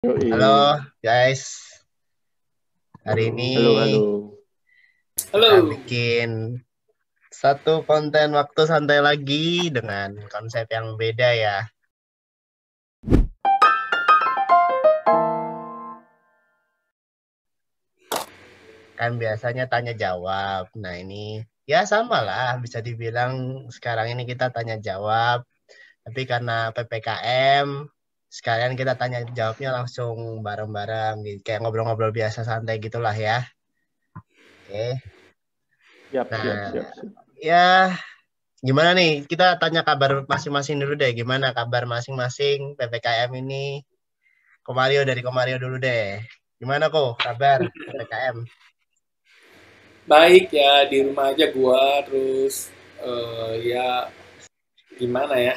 Yoi. Halo guys, hari Halo, ini halo, halo. kita Halo. bikin satu konten waktu santai lagi dengan konsep yang beda ya. Kan biasanya tanya jawab. Nah ini ya sama lah, bisa dibilang sekarang ini kita tanya jawab. Tapi karena PPKM, sekalian kita tanya jawabnya langsung bareng-bareng, kayak ngobrol-ngobrol biasa santai gitulah ya. Oke. Siap, siap, Nah siap, siap. ya, gimana nih? Kita tanya kabar masing-masing dulu deh. Gimana kabar masing-masing PPKM ini? Komario dari Komario dulu deh. Gimana kok kabar PPKM? Baik ya, di rumah aja gua terus ya gimana ya?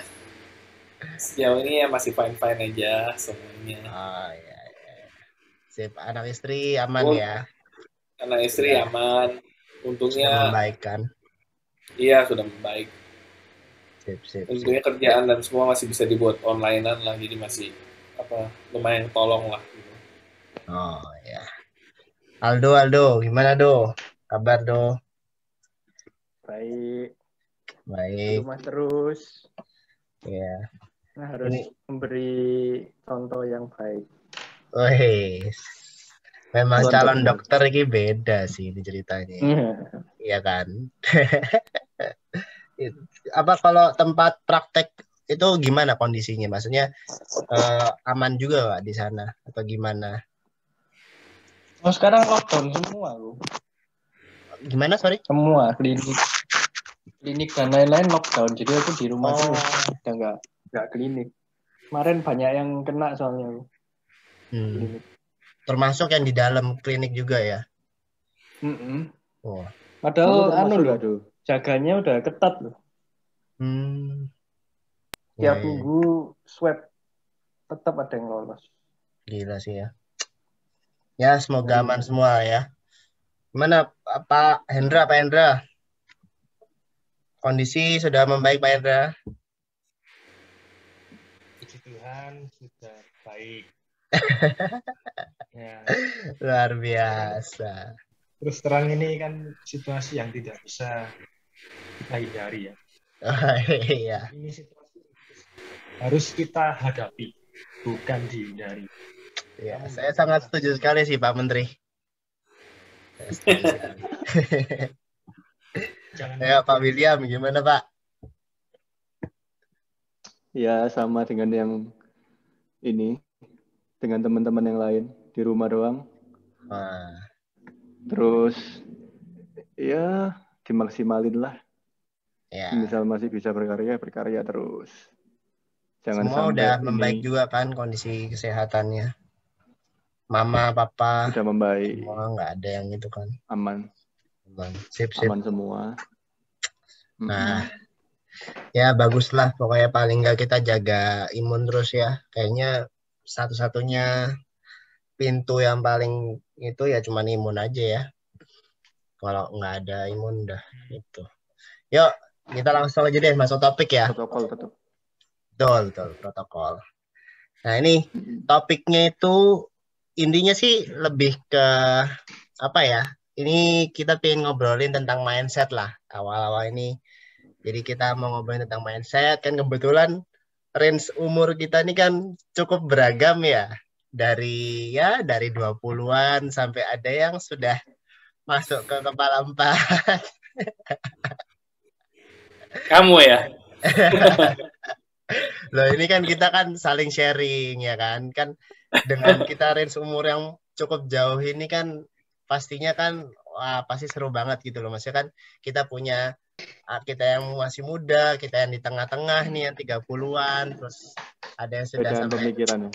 Sejauh ini ya masih fine-fine aja semuanya. Oh ya, sip. Anak istri aman Gua ya. anak istri Sudah aman. sudah Untungnya membaik kan? iya sudah membaik. Sip, sip, sip. Untungnya kerjaan dan semua masih bisa dibuat onlinean lah, jadi masih apa lumayan tolong lah gitu. Oh ya. Aldo, Aldo, gimana do? Kabar do? Baik, di Baik. rumah terus. Ya. Nah, harus Ini, memberi contoh yang baik. wih, memang Mantap, calon mantap. dokter ini beda sih ini ceritanya. Iya kan? Apa kalau tempat praktek itu gimana kondisinya? Maksudnya aman juga nggak di sana atau gimana? Oh, sekarang lockdown semua, loh. Gimana, sorry? Semua klinik dan lain-lain lockdown. Jadi aku di rumah terus. Oh, Udah nggak klinik. Kemarin banyak yang kena soalnya, loh, klinik. termasuk yang di dalam klinik juga ya? Mm-mm. Oh, Padahal Aku anu termasuk loh, gak tuh? jaganya udah ketat loh. hmm, ya, Tiap ya, minggu swab tetap ada yang lolos. gila sih ya. Ya, semoga Ngeri, aman ngeri. semua ya. Gimana, Pak Hendra, Pak Hendra? Kondisi sudah membaik, Pak Hendra? Puji Tuhan sudah baik. Ya, Luar cuman biasa. terus terang ini kan situasi yang tidak bisa kita hindari ya. Oh, iya. Ini situasi harus kita hadapi, bukan dihindari. Ya, Kamu saya nggak sangat bisa setuju menghindari. sekali sih, Pak Menteri. Saya setuju sekali. Jangan Ya, Pak diam William, saja. gimana, Pak? Ya, sama dengan yang ini, dengan teman-teman yang lain di rumah doang. Wah, Terus ya dimaksimalin lah. ya. Misal masih bisa berkarya, berkarya terus. Jangan Semua udah sampai membaik ini juga kan kondisi kesehatannya. Mama, papa, udah membaik, semua nggak ada yang itu kan. aman, Aman. Sip, sip. aman semua. Nah, Mm-mm. ya baguslah. Pokoknya paling nggak kita jaga imun terus ya. Kayaknya satu-satunya pintu yang paling itu ya cuman imun aja ya. Kalau nggak ada imun udah itu. Yuk, kita langsung aja deh masuk topik ya. Protokol tetap. Betul, betul, protokol. Nah, ini Mm-mm. topiknya itu intinya sih lebih ke apa ya? Ini kita pengen ngobrolin tentang mindset lah awal-awal ini. Jadi kita mau ngobrolin tentang mindset kan kebetulan range umur kita ini kan cukup beragam ya. Dari dari 20-an sampai ada yang sudah masuk ke kepala 4. Kamu ya? Loh ini kan kita kan saling sharing ya kan. Kan dengan kita range umur yang cukup jauh ini kan pastinya kan wah pasti seru banget gitu loh. Maksudnya kan kita punya kita yang masih muda, kita yang di tengah-tengah nih yang 30-an, terus ada yang sudah Perbedaan sampai pemikirannya.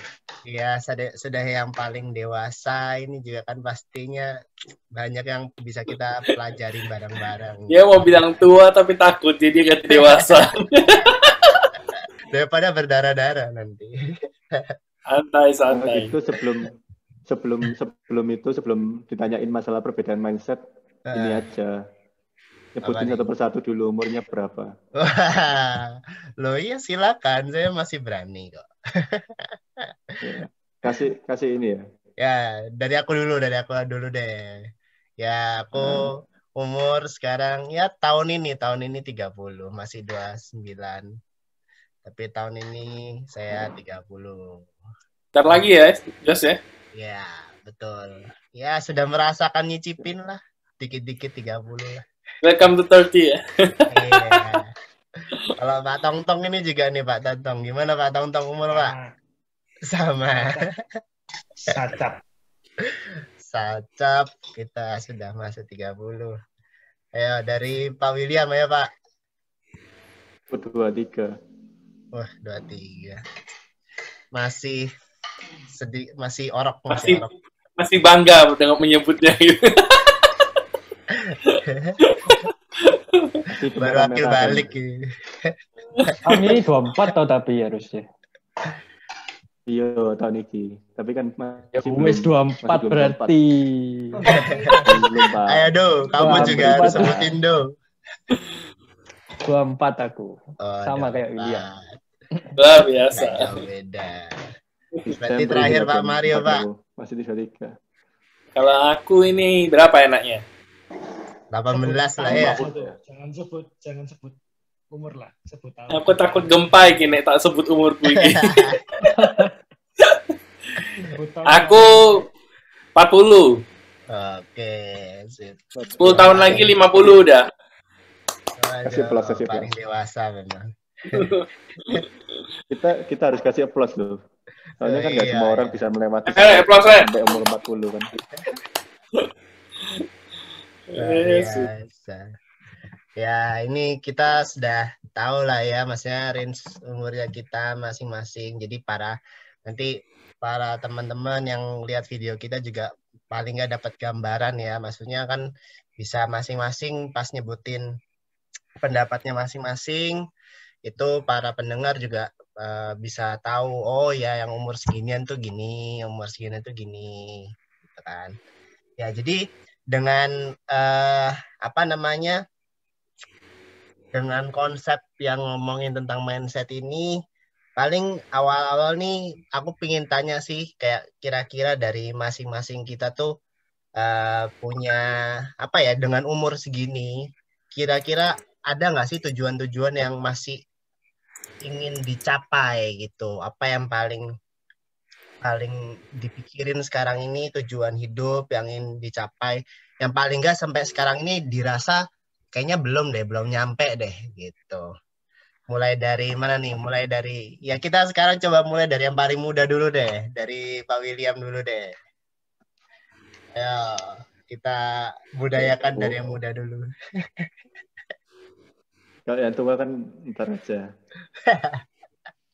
ya sudah yang paling dewasa ini juga kan pastinya banyak yang bisa kita pelajari bareng-bareng Dia mau gitu. bilang tua tapi takut jadi kan dewasa. Daripada berdarah-darah nanti. Santai, Kalau santai. gitu sebelum ditanyain masalah perbedaan mindset, ini Nah, aja. apa Nyebutin nih? satu persatu dulu umurnya berapa. Wah, lo iya silakan, saya masih berani kok. Ya. kasih ini ya. Ya, dari aku dulu deh. Ya, aku Nah, umur sekarang ya tahun ini 30, masih 29. Tapi tahun ini saya 30. Ntar lagi ya, Jos ya. Ya, betul. Ya, sudah merasakan nyicipin lah. Dikit-dikit 30 lah. Welcome to 30 ya. Iya. Kalau Pak Tongtong ini juga nih Pak Tongtong. Gimana Pak Tongtong umur Pak? Sama. Sacap. Sacap kita sudah masuk 30. Ayo dari Pak William ya Pak. 23. Wah, 23. Masih masih orok. Masih bangga dengan menyebutnya gitu. Baru akil balik gitu. Tahun ini 24 tau tapi harusnya. Iya, tahun ini. Tapi kan Ya masih wis 24 masih belum berarti. Belum, Pak. Ayo Do, kamu Wah, juga harus 24. sebutin Do. 24 aku. Oh, Sama 24. kayak William. Luar biasa. Nggak jauh beda. Berarti Desember terakhir juga Pak jam Mario 4 Pak. aku. Masih 33. Kalau aku ini berapa enaknya? 18 lah ya. Jangan sebut umur lah, sebut tahun. Aku takut gempa gini tak sebut umurku ini. Sebut tahun. Aku 40. Oke, sip. 10 tahun lagi 50 udah. Kasih plus, kasih Paling plus. dewasa memang. Kita harus kasih applause loh. Soalnya kan nggak Iya, semua orang iya. bisa melewati Applause, sampai umur 40 kan. Luar biasa. Ya, ini kita sudah tahu lah ya, maksudnya range umurnya kita masing-masing. Jadi nanti para teman-teman yang lihat video kita juga paling nggak dapat gambaran ya. Maksudnya kan bisa masing-masing pas nyebutin pendapatnya masing-masing, itu para pendengar juga bisa tahu, oh ya yang umur seginian tuh gini, umur seginian tuh gini, gitu kan. Ya, jadi dengan dengan konsep yang ngomongin tentang mindset ini, paling awal-awal nih aku pingin tanya sih, kayak kira-kira dari masing-masing kita tuh punya apa ya, dengan umur segini, kira-kira ada nggak sih tujuan-tujuan yang masih ingin dicapai gitu? Apa yang paling dipikirin sekarang ini, tujuan hidup yang ingin dicapai, yang paling nggak sampai sekarang ini dirasa kayaknya belum nyampe deh gitu. Mulai dari mana nih? Mulai dari, ya kita sekarang coba mulai dari yang paling muda dulu deh, dari Pak William dulu deh. Ayo, kita budayakan dari yang muda dulu. Kalau yang tua kan ntar aja.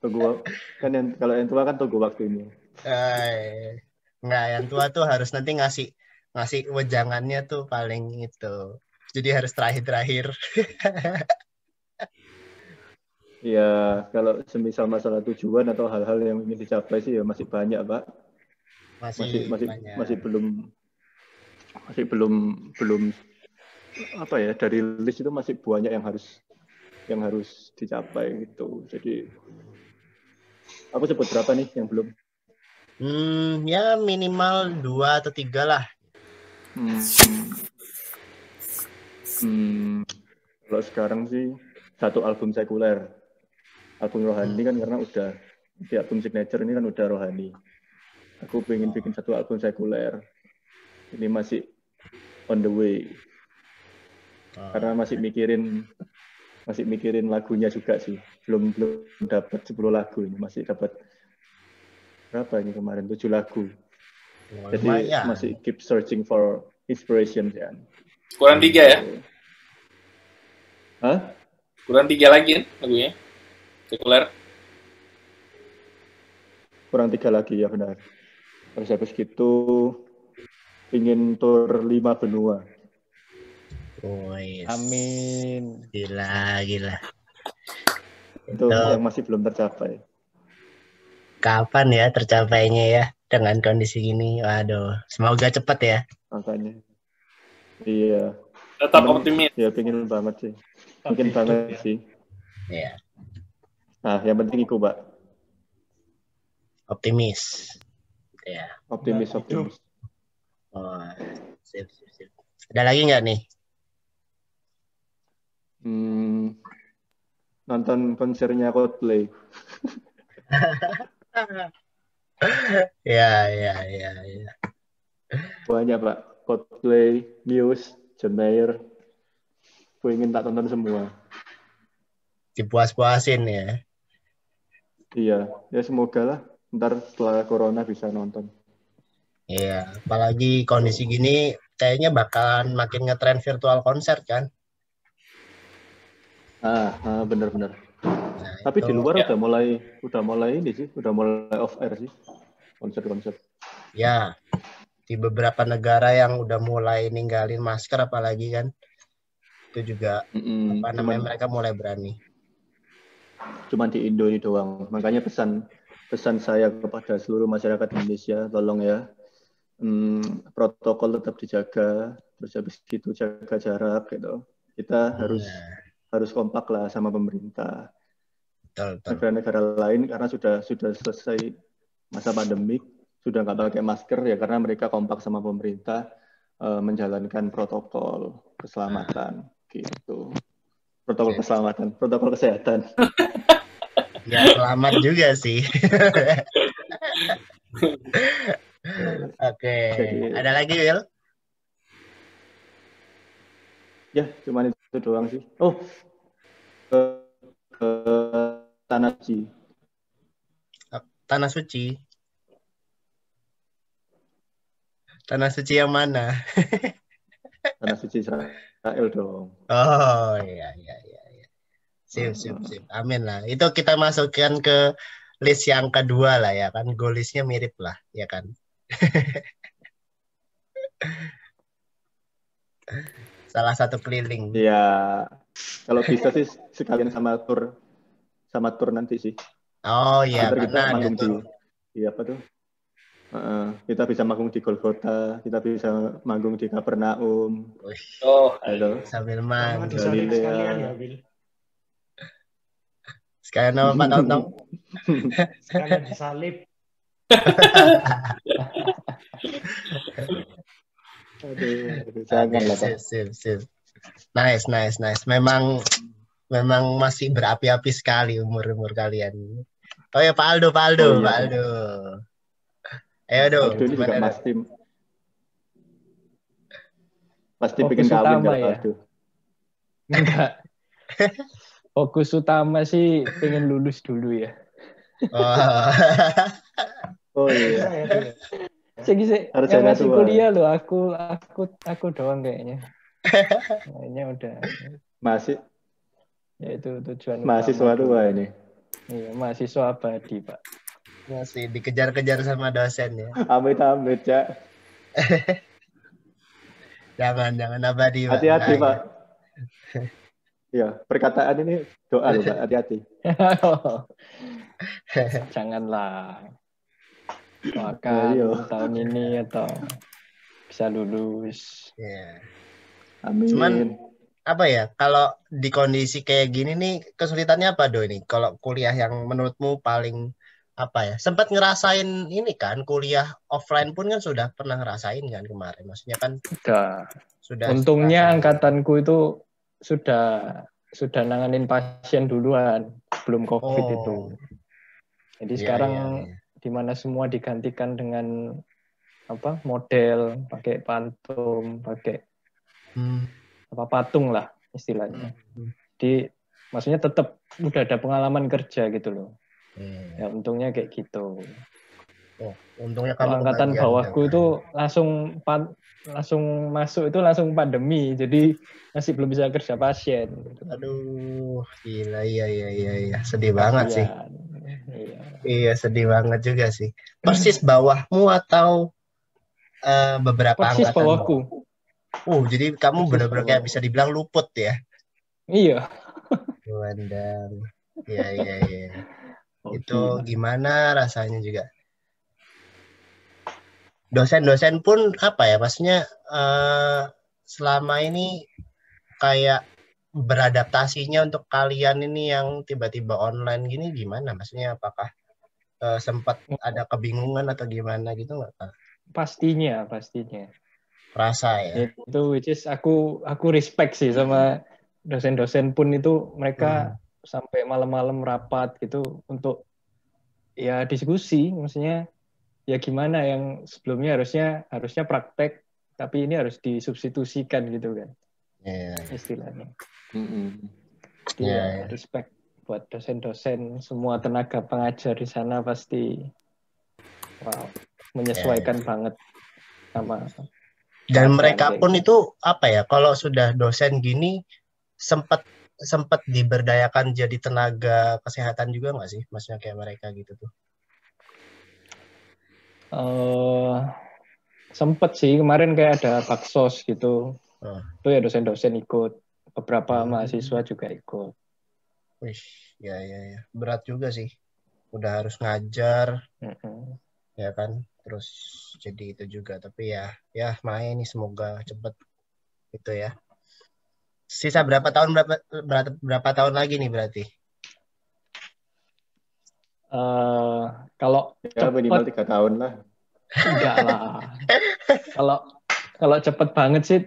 Kalau yang tua kan tunggu waktunya. Enggak, yang tua tuh harus nanti ngasih wejangannya tuh paling itu. Jadi harus terakhir. Ya, kalau semisal masalah tujuan atau hal-hal yang ingin dicapai sih ya masih banyak, Pak. Banyak. Masih belum apa ya, dari list itu masih banyak yang harus dicapai gitu. Jadi aku sebut berapa nih yang belum? Ya minimal 2 atau 3 lah. Kalau sekarang sih 1 album sekuler. Album rohani kan karena udah di album signature ini kan udah rohani. Aku pengen bikin 1 album sekuler. Ini masih on the way. Karena masih mikirin lagunya juga sih. Belum dapat 10 lagu ini, masih dapat berapa ini kemarin, 7 lagu. Jadi masih keep searching for inspiration ya. Kurang 3 ya? Hah? Kurang 3 lagi kan lagunya? Sekuler. Kurang 3 lagi ya benar. Terus habis gitu ingin tour 5 benua. Oh, yes. Amin. Gila. Itu yang masih belum tercapai. Kapan ya tercapainya ya dengan kondisi gini? Waduh, semoga cepat ya. Makanya. Iya. Tetap optimis. Ya pengen banget sih. Mungkin banget sih. Iya. Nah, yang penting itu, Pak. Optimis. Ya. Optimis. Oh, sip. Ada lagi nggak nih? Nonton konsernya Coldplay. Ya. Banyak Pak. Coldplay, Muse, John Mayer. Gue ingin tak tonton semua. Dipuas-puasin ya. Iya, ya semoga lah. Ntar setelah corona bisa nonton. Iya, apalagi kondisi gini kayaknya bakalan makin ngetren virtual konser kan. Bener-bener. Nah, Tapi itu di luar udah mulai ini sih, udah mulai off air sih konser-konser. ya di beberapa negara yang udah mulai ninggalin masker apalagi kan. Itu juga mereka mulai berani. Cuman di Indo ini doang. Makanya pesan saya kepada seluruh masyarakat Indonesia, tolong ya, protokol tetap dijaga, terus habis itu jaga jarak gitu. Kita harus kompak lah sama pemerintah. Betul. Negara-negara lain karena sudah selesai masa pandemik, sudah nggak pakai masker ya karena mereka kompak sama pemerintah menjalankan protokol keselamatan gitu. Protokol keselamatan, protokol kesehatan. Ya selamat juga sih. Oke. Ada lagi Will? Ya, cuma itu doang sih. Oh, ke Tanah Suci. Tanah Suci. Tanah Suci yang mana? Tanah Suci Israel dong. Oh iya. Sip. Amin lah. Itu kita masukkan ke list yang kedua lah ya kan. Goal listnya mirip lah ya kan. Salah satu keliling. Ya, kalau bisa sih sekalian sama tour nanti sih. Oh iya, Ntar kita karena manggung ada di apa tuh? Kita bisa manggung di Golgota, kita bisa manggung di Kapernaum. Halo. Sambil Sama manggung. disalib sekalian ya, Will. Sekalian apa Pak Tontong? Sekalian disalib. Aduh, jangan lah Pak. Sip. Nice. Memang masih berapi-api sekali umur kalian. Oh ya Pak Aldo. Oh, iya. Pak Aldo. Ayo dong. Aldo ini juga pasti bikin Fokus kawin utama kalau ya? Aldo. Enggak. Fokus utama sih pengen lulus dulu ya. Oh iya. Harus yang masih kuliah loh, aku doang kayaknya. Kayaknya udah. Masih. Ya itu tujuan mahasiswa tua ini. Iya, mahasiswa abadi, Pak. Masih dikejar-kejar sama dosen ya. Amit ya. Jangan abadi, Pak. Hati-hati, Pak. Ya, perkataan ini doa loh, Pak. Hati-hati. Janganlah. Doakan tahun ini atau bisa lulus. Ya. Amin. Cuman apa ya, kalau di kondisi kayak gini nih kesulitannya apa Do ini? Kalau kuliah yang menurutmu paling apa ya? Sempat ngerasain ini kan, kuliah offline pun kan sudah pernah ngerasain kan kemarin. Maksudnya kan sudah. Untungnya angkatanku itu sudah nanganin pasien duluan sebelum COVID itu. Jadi sekarang di mana semua digantikan dengan model, pakai pantum, pakai patung lah istilahnya. Jadi maksudnya tetap udah ada pengalaman kerja gitu loh. Ya untungnya kayak gitu. Untungnya kamu angkatan bawahku itu langsung masuk itu langsung pandemi. Jadi masih belum bisa kerja pasien. Aduh, gila iya. Sedih banget sih. Iya, sedih banget juga sih. Persis bawahmu atau beberapa persis angkatan bawahku. Jadi kamu benar-benar kayak bisa dibilang luput ya? Iya. Wandang. Iya. Itu gimana rasanya juga? Dosen-dosen pun apa ya? Maksudnya selama ini kayak beradaptasinya untuk kalian ini yang tiba-tiba online gini gimana? Maksudnya apakah sempat ada kebingungan atau gimana gitu nggak Kak? Pastinya. Rasa ya. Itu which is aku respect sih sama dosen-dosen pun itu mereka sampai malam-malam rapat gitu untuk ya diskusi, maksudnya ya gimana yang sebelumnya harusnya praktek tapi ini harus disubstitusikan gitu kan. Istilahnya. Dia respect buat dosen-dosen, semua tenaga pengajar di sana pasti menyesuaikan banget sama. Dan mereka pun itu apa ya? Kalau sudah dosen gini sempat diberdayakan jadi tenaga kesehatan juga nggak sih? Maksudnya kayak mereka gitu tuh. Sempet sih kemarin kayak ada baksos gitu. Itu ya dosen-dosen ikut, beberapa mahasiswa juga ikut. Wih, ya. Berat juga sih. Udah harus ngajar. Ya kan? Terus jadi itu juga. Tapi ya main nih semoga cepet itu ya. Sisa berapa tahun lagi nih berarti? Kalau ya minimal 3 tahun lah. Enggak lah. Kalau cepet banget sih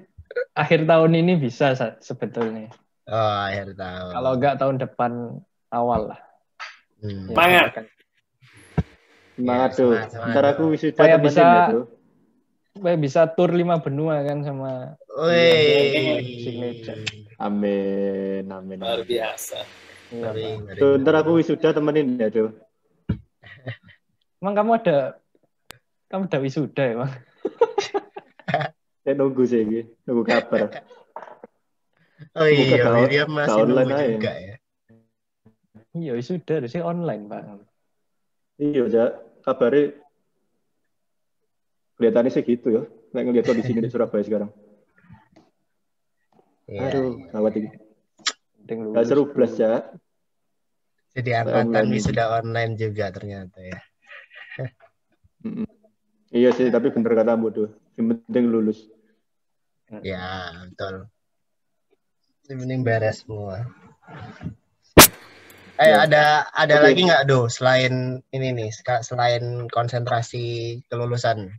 akhir tahun ini bisa sebetulnya. Oh, akhir tahun. Kalau enggak tahun depan awal lah. Semangat. Semangat tuh. Ntar aku wisuda supaya temenin ya tuh. Supaya bisa tur 5 benua kan sama Signature. Amin. Luar biasa. Tuh, ntar aku wisuda temenin ya tuh. Emang kamu udah wisuda ya Bang? Saya nunggu sih ini, nunggu kabar. Oh iya, William masih nunggu juga ya. Iya, wisuda harusnya online Bang. Iya, Jak. Kabarnya kelihatannya sih gitu ya. Nggak ngeliat kondisi di Surabaya sekarang. Aduh, gawat ini. Gak seru plus ya. Jadi angkatan wisuda online juga ternyata ya. Iya sih, tapi bener katamu tuh. Yang penting lulus. Ya, betul. Yang penting beres semua. Ada lagi nggak selain ini nih, selain konsentrasi kelulusan?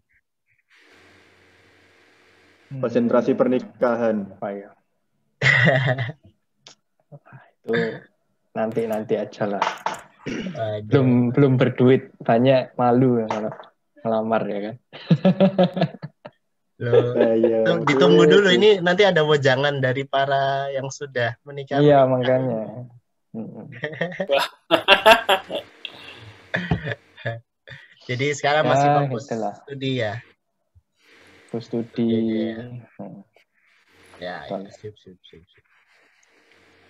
Konsentrasi pernikahan. Apa ya? Itu nanti aja lah. Belum berduit banyak, malu ya kalau ngelamar ya kan. Ditunggu dulu, ini nanti ada wejangan dari para yang sudah menikah. Iya, makanya. Jadi sekarang masih fokus studi ya. Fokus studi. Ya, sip.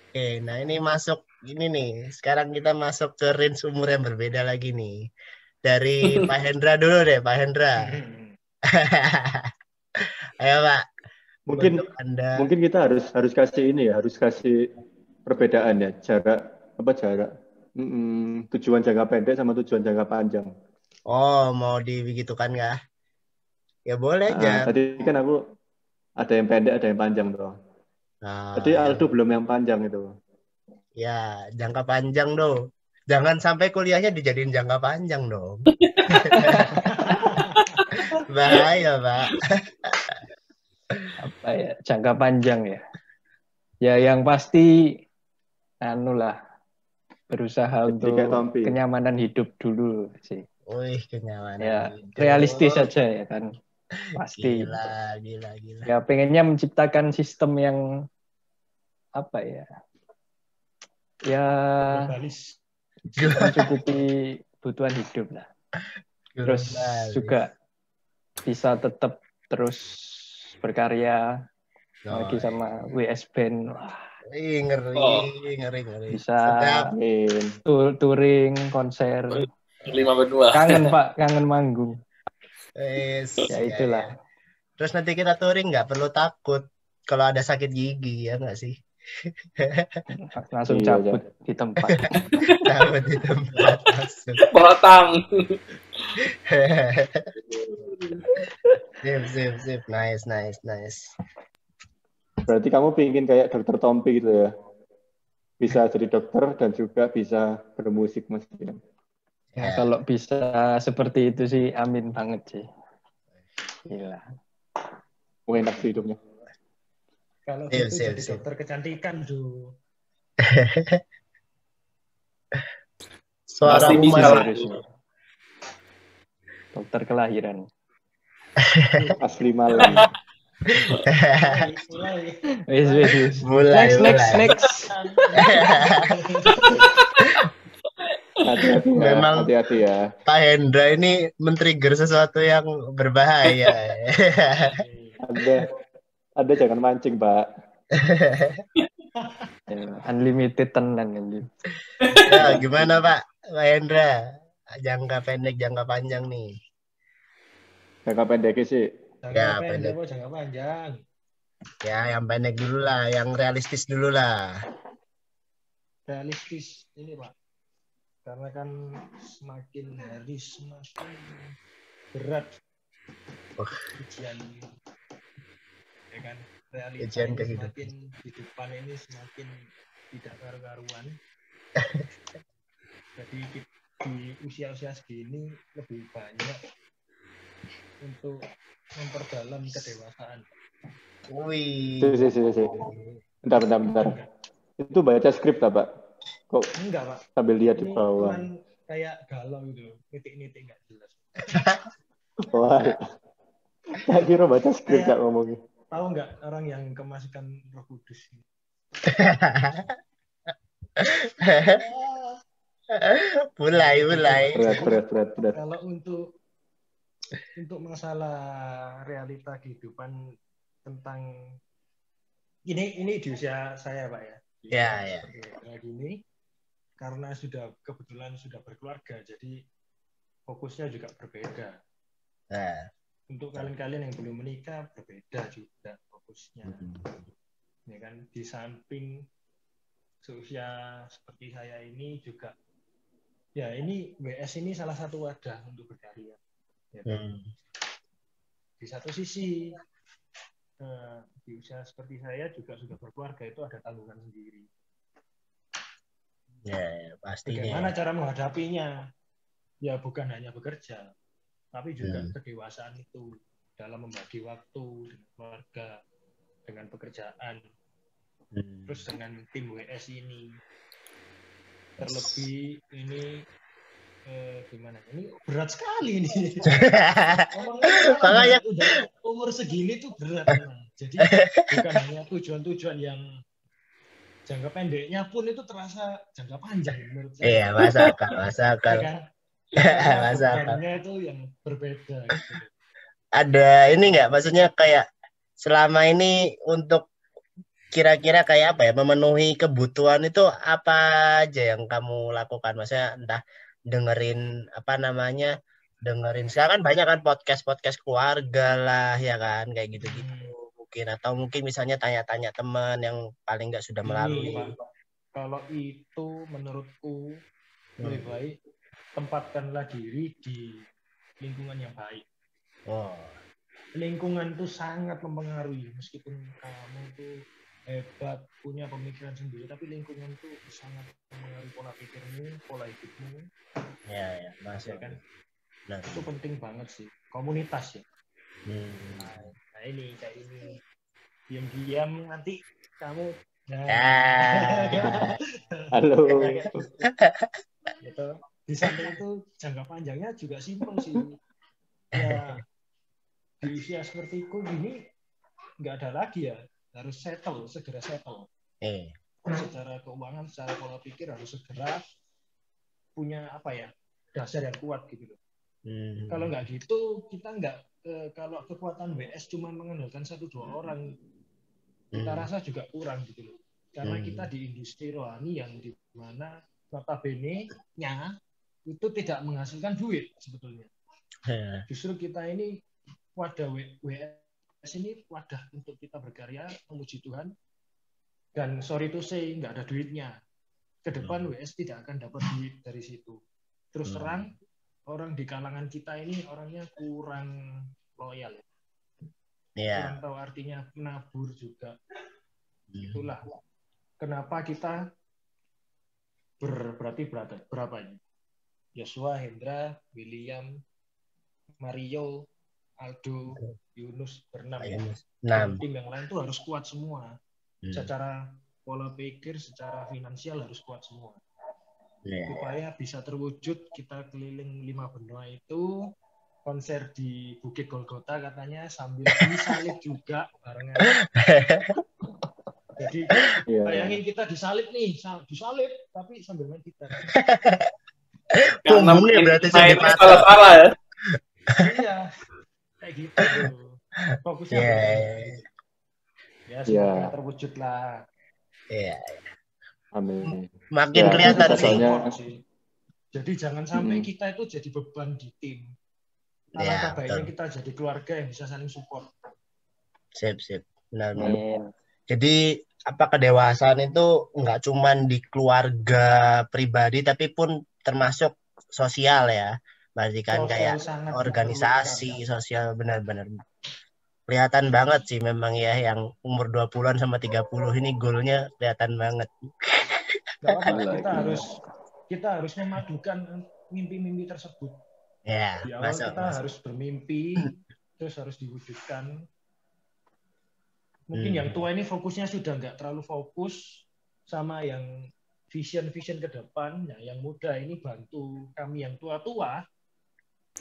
Oke, nah ini masuk nih. Sekarang kita masuk ke range umur yang berbeda lagi nih. Dari Pak Hendra dulu deh, Pak Hendra. Ayo Pak. Mungkin kita harus kasih ini ya, harus kasih perbedaan ya, jarak. Tujuan jangka pendek sama tujuan jangka panjang. Oh, mau dibegitukan nggak? Ya boleh aja. Tadi kan aku ada yang pendek, ada yang panjang tuh. Tadi Aldo belum yang panjang itu. Ya, jangka panjang dong. Jangan sampai kuliahnya dijadiin jangka panjang dong. Bahaya, Pak. Apa ya, jangka panjang ya? Ya yang pasti berusaha untuk kenyamanan hidup dulu sih. Wih, kenyamanan ya, hidup. Realistis aja ya kan. Pasti. Gila. Ya pengennya menciptakan sistem yang apa ya? Ya mencukupi kebutuhan hidup lah. Terus juga bisa tetap terus berkarya lagi sama WS Band. Ngeri. Bisa touring, konser. 5 benua. Kangen Pak, kangen manggung. Ya itulah. Ya. Terus nanti kita touring nggak perlu takut kalau ada sakit gigi, ya nggak sih? Langsung cabut di tempat. Cabut di tempat langsung. Potong. Sip. Nice. Berarti kamu pingin kayak Dokter Tompi gitu ya? Bisa jadi dokter dan juga bisa bermusik, Mas. Ya, kalau bisa seperti itu sih amin banget sih. Gila. Enak sih hidupnya. Kalau Sip, gitu sip, jadi sip. dokter kecantikan, Du. Suara Pasti bisa umat. lah. Dokter kelahiran. Asli Malang. Mulai. Wis. Mulai. Next. Hati-hati ya. Memang Hati-hati ya. Pak Hendra ini men-trigger sesuatu yang berbahaya. Anda jangan mancing, Pak. Ya, unlimited tenan anjir. Ya, gimana Pak Hendra? Jangka pendek, jangka panjang nih. Jangka pendek sih. Ya, Jangka pendek pendek. apa jangka panjang? Ya, yang pendek dulu lah, yang realistis dulu lah. Realistis ini, Pak. Karena kan semakin hari semakin berat ujian, ya kan, realita Ujian ini kehidupan. semakin di depan ini semakin tidak karu-karuan. Jadi di usia-usia segini lebih banyak untuk memperdalam kedewasaan. Wih. Sih. Bentar. Itu baca skrip tak, Pak? Kok Enggak, Pak. sambil lihat di Ini bawah? cuman kayak galau gitu, nitik-nitik nggak jelas. Wah, tak kira baca skrip Kayak- tak ngomongnya. Tahu nggak orang yang kemasukan Roh Kudus? mulai. Berat. Kalau untuk masalah realita kehidupan tentang ini di usia saya, Pak ya. Di Ya, usia ya. seperti kayak gini, karena kebetulan sudah berkeluarga, jadi fokusnya juga berbeda. Nah, Untuk kalian-kalian yang belum menikah berbeda juga fokusnya. Ya kan, di samping seusia seperti saya ini juga, ya ini WS ini salah satu wadah untuk berkarya. Ya kan? Di satu sisi di usia seperti saya juga sudah berkeluarga, itu ada tanggungan sendiri. ya pastinya. Bagaimana cara menghadapinya? Ya bukan hanya bekerja, tapi juga kedewasaan itu dalam membagi waktu dengan keluarga, dengan pekerjaan, terus dengan tim WS ini. Terlebih ini gimana? Ini berat sekali ini. Makanya udah umur segini tuh berat memang. Jadi bukan hanya tujuan-tujuan yang jangka pendeknya pun itu terasa jangka panjang menurut saya. iya, masuk akal. Ya kan? Masuk akal. Bebannya itu yang berbeda gitu. Ada ini nggak? Maksudnya kayak selama ini untuk kira-kira kayak apa ya, memenuhi kebutuhan itu apa aja yang kamu lakukan? Maksudnya entah dengerin dengerin sekarang kan banyak kan podcast keluarga lah ya kan, kayak gitu-gitu mungkin, atau mungkin misalnya tanya-tanya teman yang paling nggak sudah melalui. Ini, Pak, kalau itu menurutku lebih baik tempatkanlah diri di lingkungan yang baik. Lingkungan itu sangat mempengaruhi, meskipun kamu tuh hebat, punya pemikiran sendiri, tapi lingkungan itu sangat mempengaruhi pola pikirmu, pola hidupmu. Ya, masuk Ya kan? Nah, itu penting banget sih, komunitas ya. Nah, ini kayak ini diam-diam nanti kamu Halo. gitu. Di samping itu jangka panjangnya juga simpel sih. Ya di usia sepertiku ini nggak ada lagi ya, harus segera settle. Secara keuangan, secara pola pikir harus segera punya dasar yang kuat gitu loh. Kalau nggak gitu, kita nggak kalau kekuatan WS cuma mengandalkan 1-2 orang, kita rasa juga kurang gitu loh. Karena kita di industri rohani yang di mana notabene-nya itu tidak menghasilkan duit sebetulnya. Justru kita ini wadah WS ini wadah untuk kita berkarya, memuji Tuhan, dan sorry to say nggak ada duitnya. Ke depan WS tidak akan dapat duit dari situ. Terus terang, orang di kalangan kita ini orangnya kurang loyal. Kurang tahu artinya menabur juga. Itulah kenapa kita berarti berapa ini? Joshua, Hendra, William, Mario, Aldo, Yunus berenam ya. Dan 6. tim yang lain tuh harus kuat semua. Hmm. Secara pola pikir, secara finansial harus kuat semua. Iya. Supaya bisa terwujud kita keliling 5 benua itu, konser di Bukit Golgota katanya sambil disalib juga barengan. Jadi Iya. bayangin kita disalib nih, disalib tapi sambil main gitar. Karena Punggungnya berarti sampai mainnya patah. salah-salah ya. Iya, kayak gitu tuh. Fokusnya Iya. ya semoga Iya. terwujud lah. Iya. Amin. Makin Ya, kelihatan kita sih. soalnya- Jadi jangan sampai kita itu jadi beban di tim. Ya, Alangkah baiknya betul. kita jadi keluarga yang bisa saling support. Sip. Benar. Amin. Jadi kedewasaan itu nggak cuman di keluarga pribadi tapi pun termasuk sosial ya. Berarti kan Sosial kayak sangat organisasi, diperlukan. sosial benar-benar. Kelihatan banget sih memang ya yang umur 20-an sama 30 ini goalnya kelihatan banget. Nggak apa-apa, Gila. kita harus memadukan mimpi-mimpi tersebut. Ya, Di awal masuk. kita harus bermimpi, terus harus diwujudkan. Mungkin yang tua ini fokusnya sudah nggak terlalu fokus sama yang vision ke depan. Nah, yang muda ini bantu kami yang tua-tua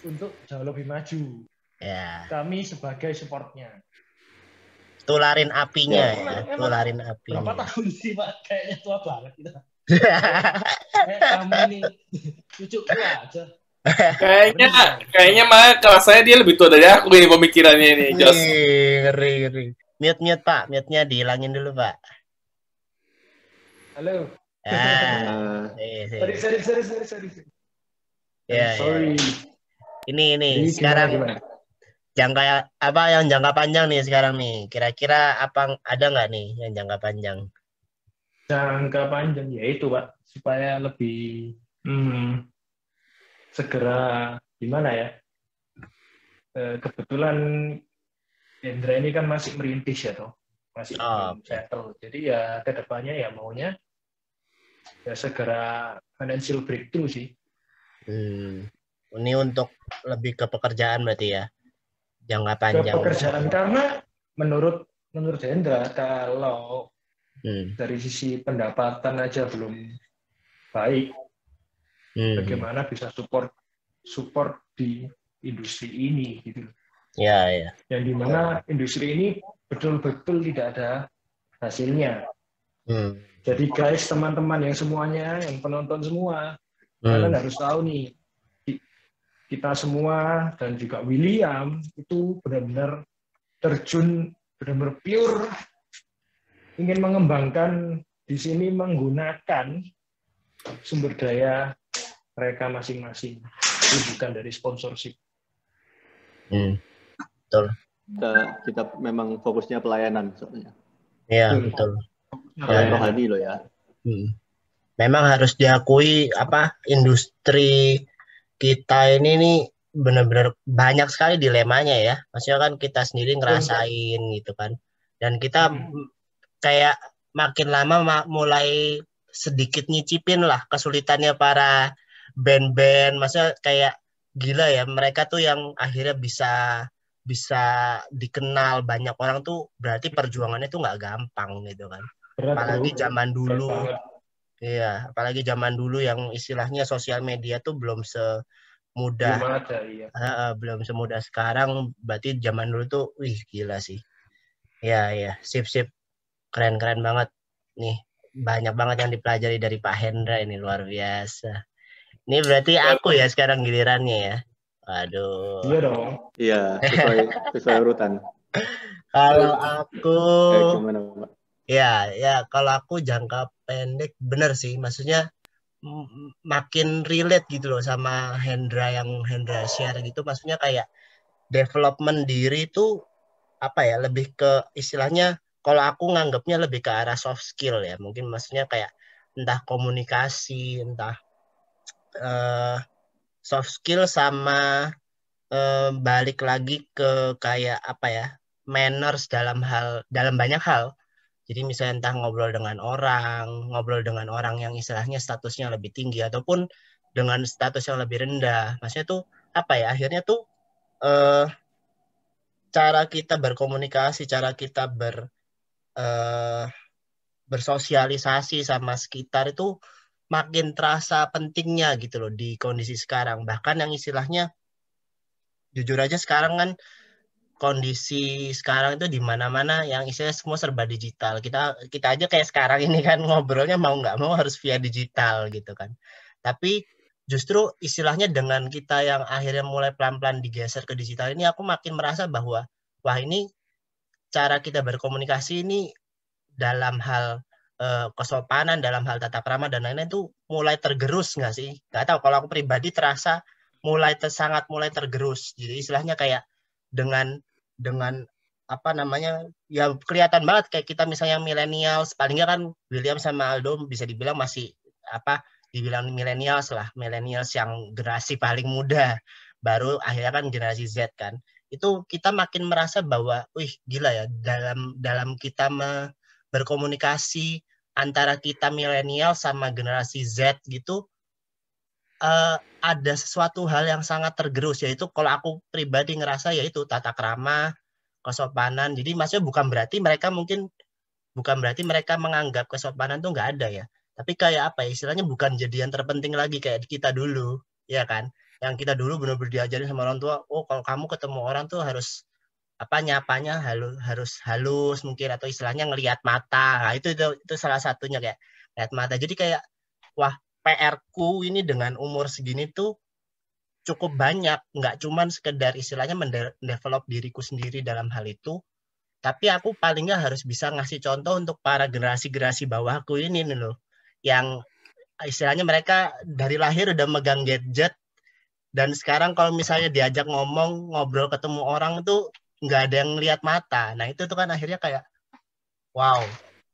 untuk jauh lebih maju. Ya, Kami sebagai supportnya. tularin apinya Ya, ya, emang tularin Berapa apinya. tahun sih, Pak? Kayaknya tua banget kita. Kayak kami ini cucu tua aja. Kayaknya mah kerasanya dia lebih tua dari aku ini pemikirannya ini, Jos. Ngeri. Mute Pak, mute-nya dihilangin dulu Pak. Halo. Ah, Sorry. ya. Sorry. Ini Jadi, sekarang gimana? jangka panjang nih sekarang nih. Kira-kira apa ada nggak nih yang jangka panjang? Jangka panjang ya itu, Pak, supaya lebih segera gimana ya? Kebetulan Hendra ini kan masih merintis ya toh, masih belum settle. Jadi ya kedepannya ya maunya ya segera financial breakthrough sih. Ini untuk lebih ke pekerjaan berarti ya, jangka panjang. Ke pekerjaan karena menurut Hendra kalau dari sisi pendapatan aja belum baik, bagaimana bisa support di industri ini gitu. Ya. Yang dimana industri ini betul-betul tidak ada hasilnya. Jadi guys, teman-teman yang semuanya, yang penonton semua, kalian harus tahu nih, kita semua dan juga William itu benar-benar terjun, benar-benar pure ingin mengembangkan di sini menggunakan sumber daya mereka masing-masing, itu bukan dari sponsorship. Betul. Kita memang fokusnya pelayanan soalnya. Iya, betul. Pelayanan rohani loh ya. Memang harus diakui industri kita ini nih benar-benar banyak sekali dilemanya ya. Maksudnya kan kita sendiri ngerasain gitu kan. Dan kita kayak makin lama mulai sedikit nyicipin lah kesulitannya para band-band. Maksudnya kayak gila ya, mereka tuh yang akhirnya bisa dikenal banyak orang tuh berarti perjuangannya tuh nggak gampang gitu kan. Apalagi zaman dulu. Iya, apalagi zaman dulu yang istilahnya sosial media tuh belum semudah belum semudah sekarang. Berarti zaman dulu tuh gila sih. Ya, sip. Keren banget nih. Banyak banget yang dipelajari dari Pak Hendra ini, luar biasa. Ini berarti aku ya sekarang gilirannya ya. Waduh. Iya dong. Iya, sesuai urutan. Kalau aku gimana, Pak? Ya, kalau aku jangka pendek bener sih, maksudnya makin relate gitu loh sama Hendra yang Hendra share gitu, maksudnya kayak development diri itu lebih ke istilahnya, kalau aku nganggapnya lebih ke arah soft skill ya, mungkin maksudnya kayak entah komunikasi, entah soft skill sama balik lagi ke kayak manners dalam banyak hal. Jadi misalnya entah ngobrol dengan orang yang istilahnya statusnya lebih tinggi, ataupun dengan status yang lebih rendah. Maksudnya tuh apa ya? Akhirnya tuh cara kita berkomunikasi, cara kita bersosialisasi sama sekitar itu makin terasa pentingnya gitu loh di kondisi sekarang. Bahkan yang istilahnya jujur aja sekarang kan kondisi sekarang itu di mana-mana yang istilahnya semua serba digital. Kita aja kayak sekarang ini kan ngobrolnya mau nggak mau harus via digital gitu kan. Tapi justru istilahnya dengan kita yang akhirnya mulai pelan-pelan digeser ke digital ini, aku makin merasa bahwa wah ini cara kita berkomunikasi ini dalam hal kesopanan, dalam hal tata krama dan lain-lain itu mulai tergerus nggak sih? Nggak tahu. Kalau aku pribadi terasa sangat mulai tergerus. Jadi istilahnya kayak dengan apa namanya ya kelihatan banget kayak kita misalnya milenial, palingnya kan William sama Aldo bisa dibilang masih dibilang milenials lah, milenials yang generasi paling muda, baru akhirnya kan generasi Z kan. Itu kita makin merasa bahwa wih gila ya, dalam kita berkomunikasi antara kita milenial sama generasi Z gitu, ada sesuatu hal yang sangat tergerus, yaitu kalau aku pribadi ngerasa yaitu tata krama, kesopanan. Jadi maksudnya bukan berarti mereka menganggap kesopanan tuh nggak ada ya. Tapi kayak apa ya, istilahnya bukan jadi yang terpenting lagi kayak kita dulu, ya kan? Yang kita dulu benar-benar diajarin sama orang tua, oh kalau kamu ketemu orang tuh harus nyapanya harus halus mungkin, atau istilahnya ngelihat mata. Nah, itu salah satunya kayak lihat mata. Jadi kayak wah, PR-ku ini dengan umur segini tuh cukup banyak, nggak cuman sekedar istilahnya mendevelop diriku sendiri dalam hal itu, tapi aku paling nggak harus bisa ngasih contoh untuk para generasi bawahku ini nih loh, yang istilahnya mereka dari lahir udah megang gadget, dan sekarang kalau misalnya diajak ngobrol ketemu orang tuh nggak ada yang lihat mata. Nah itu tuh kan akhirnya kayak wow,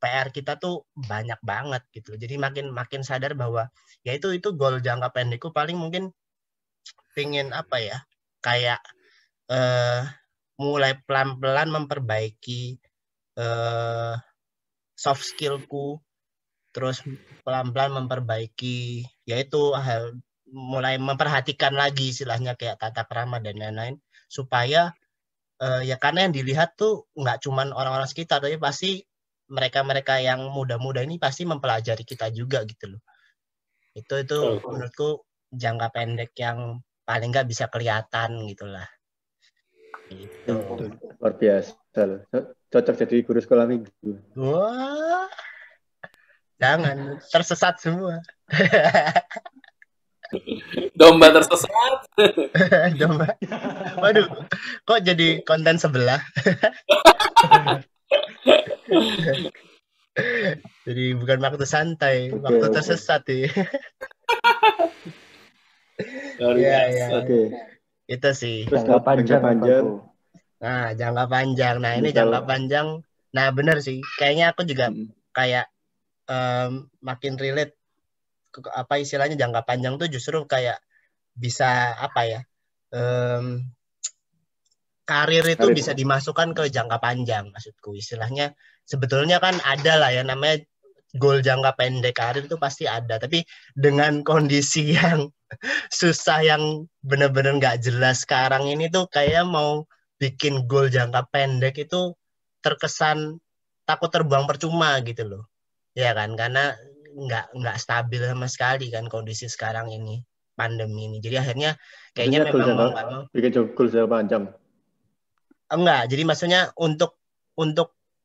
PR kita tuh banyak banget gitu. Jadi makin sadar bahwa ya itu goal jangka pendekku paling mungkin pingin apa ya, kayak mulai pelan-pelan memperbaiki soft skillku, terus pelan-pelan memperbaiki yaitu mulai memperhatikan lagi istilahnya kayak tata krama dan lain-lain, supaya ya karena yang dilihat tuh nggak cuman orang-orang sekitar, tapi pasti mereka-mereka yang muda-muda ini pasti mempelajari kita juga gitu loh. Itu menurutku jangka pendek yang paling nggak bisa kelihatan gitulah. Gitu. Luar biasa. Cocok jadi guru sekolah minggu. Wah, jangan tersesat semua. Domba tersesat. Domba. Waduh, kok jadi konten sebelah? Jadi bukan waktu santai, waktu tersesat ya. Ya. Oke. Itu sih. Terus jangka panjang. Nah, jangka panjang. Nah, ini jangka panjang. Nah, benar sih. Kayaknya aku juga kayak makin relate apa istilahnya jangka panjang tuh justru kayak bisa apa ya? Karir itu bisa dimasukkan ke jangka panjang, maksudku. Istilahnya sebetulnya kan ada lah ya namanya goal jangka pendek karir itu pasti ada, tapi dengan kondisi yang susah yang benar-benar nggak jelas sekarang ini tuh kayak mau bikin goal jangka pendek itu terkesan takut terbuang percuma gitu loh, ya kan, karena nggak stabil sama sekali kan kondisi sekarang ini, pandemi ini. Jadi akhirnya kayaknya memang bikin goal jangka panjang. Enggak, jadi maksudnya untuk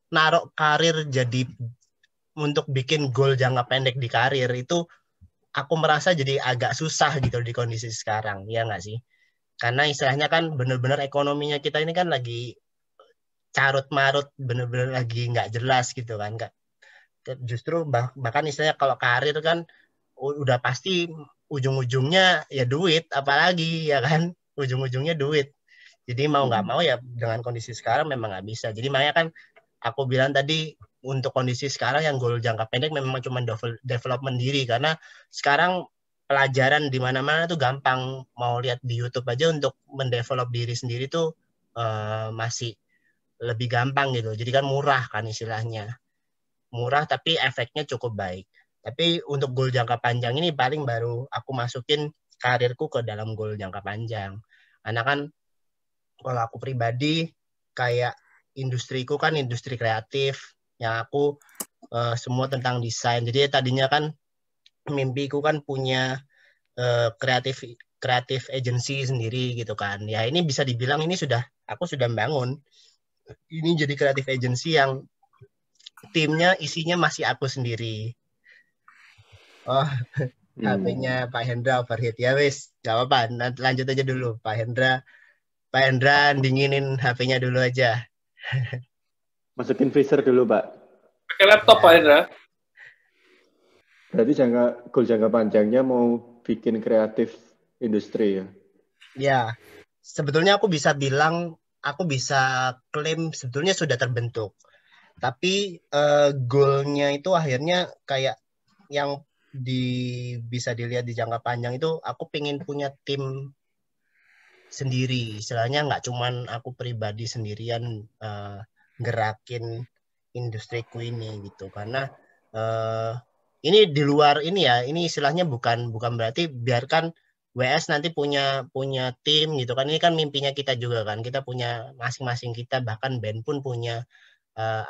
naruh karir jadi untuk bikin goal jangka pendek di karir itu aku merasa jadi agak susah gitu di kondisi sekarang, ya nggak sih? Karena istilahnya kan benar-benar ekonominya kita ini kan lagi carut-marut, benar-benar lagi nggak jelas gitu kan, Kak. Justru bahkan istilahnya kalau karir kan udah pasti ujung-ujungnya ya duit, apalagi ya kan, ujung-ujungnya duit. Jadi mau nggak mau ya dengan kondisi sekarang memang nggak bisa. Jadi makanya kan aku bilang tadi untuk kondisi sekarang yang goal jangka pendek memang cuma development diri, karena sekarang pelajaran di mana-mana tuh gampang. Mau lihat di YouTube aja untuk mendevelop diri sendiri tuh masih lebih gampang gitu. Jadi kan murah kan istilahnya. Murah tapi efeknya cukup baik. Tapi untuk goal jangka panjang ini paling baru aku masukin karirku ke dalam goal jangka panjang. Karena kan kalau aku pribadi kayak industriku kan industri kreatif, yang aku semua tentang desain. Jadi tadinya kan mimpiku kan punya kreatif agency sendiri gitu kan. Ya ini bisa dibilang ini aku sudah bangun. Ini jadi kreatif agency yang timnya isinya masih aku sendiri. Oh, HP-nya Pak Hendra overheat. Ya wis, gak apa-apa. Lanjut aja dulu Pak Hendra. Pak Hendra dinginin HP-nya dulu aja. Masukin freezer dulu, Pak. Pakai laptop, Pak Hendra. Berarti goal jangka panjangnya mau bikin kreatif industri ya? Ya, sebetulnya aku bisa klaim sebetulnya sudah terbentuk. Tapi goalnya itu akhirnya kayak yang bisa dilihat di jangka panjang itu aku pengen punya tim sendiri. Istilahnya nggak cuman aku pribadi sendirian gerakin industriku ini gitu. Karena ini di luar ini ya, ini istilahnya bukan berarti biarkan WS nanti punya tim gitu kan. Ini kan mimpinya kita juga kan. Kita punya masing-masing kita, bahkan band pun punya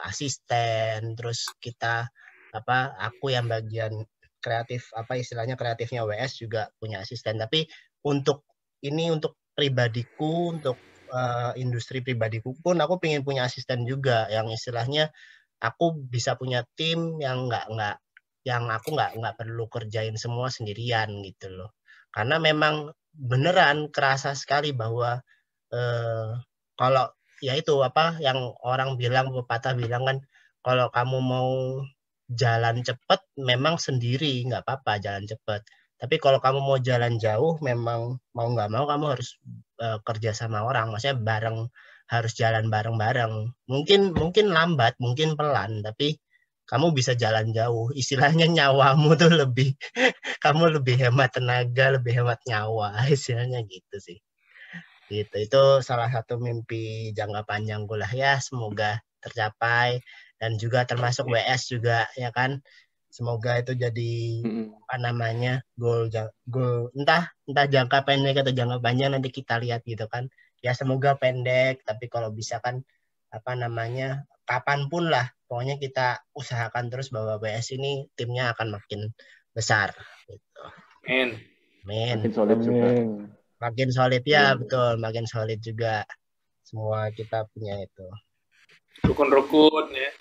asisten. Terus aku yang bagian kreatif istilahnya kreatifnya WS juga punya asisten. Tapi untuk pribadiku, untuk industri pribadiku pun aku pengen punya asisten juga yang istilahnya aku bisa punya tim yang aku nggak perlu kerjain semua sendirian gitu loh. Karena memang beneran kerasa sekali bahwa kalau ya itu yang orang bilang, pepatah bilang kan, kalau kamu mau jalan cepat memang sendiri nggak apa-apa jalan cepat. Tapi kalau kamu mau jalan jauh memang mau nggak mau kamu harus kerja sama orang, maksudnya harus jalan bareng-bareng. Mungkin lambat, mungkin pelan, tapi kamu bisa jalan jauh. Istilahnya nyawamu tuh kamu lebih hemat tenaga, lebih hemat nyawa, istilahnya gitu sih. Gitu. Itu salah satu mimpi jangka panjangku lah ya, semoga tercapai. Dan juga termasuk WS juga ya kan. Semoga itu jadi goal entah jangka pendek atau jangka panjang nanti kita lihat gitu kan. Ya semoga pendek, tapi kalau bisa kan kapanpun lah, pokoknya kita usahakan terus bahwa WS ini timnya akan makin besar gitu. Amin. Makin solid juga. Makin solid ya, betul, makin solid juga. Semua kita punya itu. Rukun-rukun ya.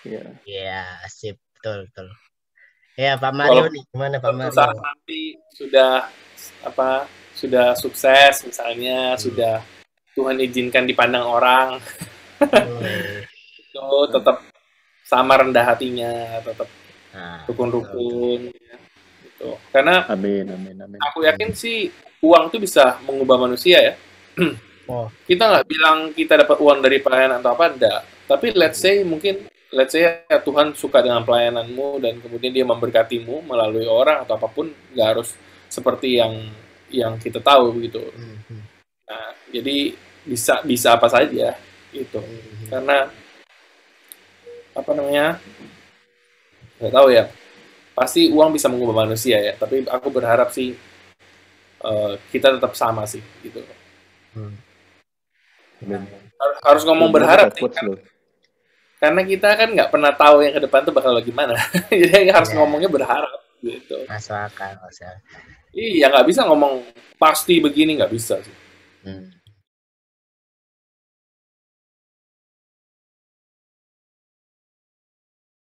Iya, sip, betul. Ya, Pak Mario nih, gimana Pak Mario? Saat nanti sudah sukses misalnya, sudah Tuhan izinkan dipandang orang. Itu tetap sama rendah hatinya, tetap rukun-rukun gitu. Karena amin. Aku yakin sih uang itu bisa mengubah manusia ya. Kita nggak bilang kita dapat uang dari pelayanan atau apa, enggak. Tapi let's say ya Tuhan suka dengan pelayananmu dan kemudian dia memberkatimu melalui orang atau apapun, nggak harus seperti yang kita tahu gitu. Nah, jadi bisa apa saja gitu. Karena nggak tahu ya. Pasti uang bisa mengubah manusia ya. Tapi aku berharap sih kita tetap sama sih gitu. Harus ngomong berharap sih, karena kita kan nggak pernah tahu yang ke depan tuh bakal gimana. Jadi harus ngomongnya berharap gitu. Masuk akal. Iya, nggak bisa ngomong pasti begini, nggak bisa sih.